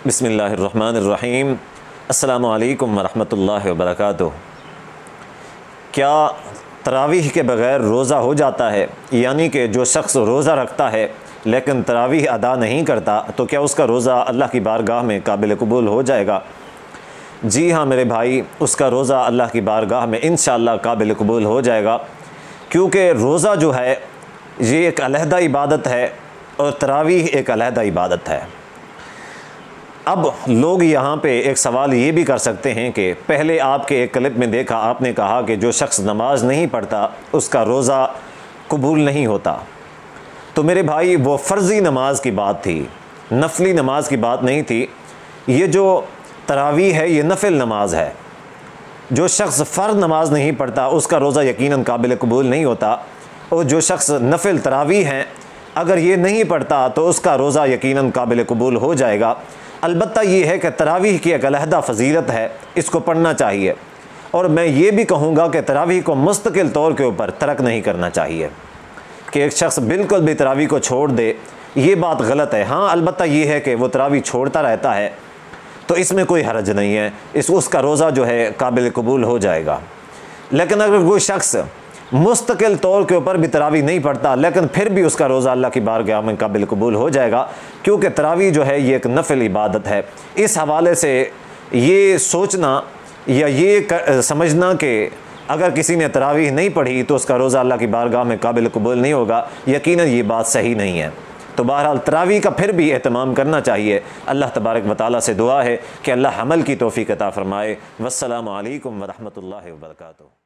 بسم اللہ الرحمن الرحیم۔ السلام علیکم ورحمۃ اللہ وبرکاتہ۔ کیا تراویح کے بغیر روزہ ہو جاتا ہے؟ یعنی کہ جو شخص روزہ رکھتا ہے لیکن تراویح ادا نہیں کرتا تو کیا اس کا روزہ اللہ کی بارگاہ میں قابل قبول ہو جائے گا؟ جی ہاں میرے بھائی، اس کا روزہ اللہ کی بارگاہ میں انشاءاللہ قابل قبول ہو جائے گا، کیونکہ روزہ جو ہے یہ ایک علیحدہ عبادت ہے اور تراویح ایک علیحدہ عبادت ہے۔ اب لوگ یہاں پہ ایک سوال یہ بھی کر سکتے ہیں کہ پہلے آپ کے ایک کلپ میں دیکھا، آپ نے کہا کہ جو شخص نماز نہیں پڑھتا اس کا روزہ قبول نہیں ہوتا۔ تو میرے بھائی وہ فرضی نماز کی بات تھی، نفلی نماز کی بات نہیں تھی۔ یہ جو تراویح ہے یہ نفل نماز ہے۔ جو شخص فرض نماز نہیں پڑھتا اس کا روزہ یقیناً قابل قبول نہیں ہوتا، اور جو شخص نفل تراویح ہیں اگر یہ نہیں پڑھتا تو اس کا روزہ یقیناً قابل قبول ہو جائے گا۔ البتہ یہ ہے کہ تراویح کی ایک علیحدہ فضیلت ہے، اس کو پڑھنا چاہیے، اور میں یہ بھی کہوں گا کہ تراویح کو مستقل طور کے اوپر ترک نہیں کرنا چاہیے کہ ایک شخص بالکل بھی تراویح کو چھوڑ دے، یہ بات غلط ہے۔ ہاں البتہ یہ ہے کہ وہ تراویح چھوڑتا رہتا ہے تو اس میں کوئی حرج نہیں ہے، اس کا روزہ جو ہے قابل قبول ہو جائے گا۔ لیکن اگر کوئی شخص مستقل طور کے اوپر بھی تراویح نہیں پڑھتا لیکن پھر بھی اس کا روزہ اللہ کی بارگاہ میں قابل قبول ہو جائے گا، کیونکہ تراویح جو ہے یہ ایک نفل عبادت ہے۔ اس حوالے سے یہ سوچنا یا یہ سمجھنا کہ اگر کسی نے تراویح نہیں پڑھی تو اس کا روزہ اللہ کی بارگاہ میں قابل قبول نہیں ہوگا، یقیناً یہ بات صحیح نہیں ہے۔ تو بہرحال تراویح کا پھر بھی اہتمام کرنا چاہیے۔ اللہ تبارک و تعالیٰ سے دعا ہے کہ اللہ عمل کی توفیق عطا فرمائے۔ والسلام علیکم ورحمۃ اللہ وبرکاتہ۔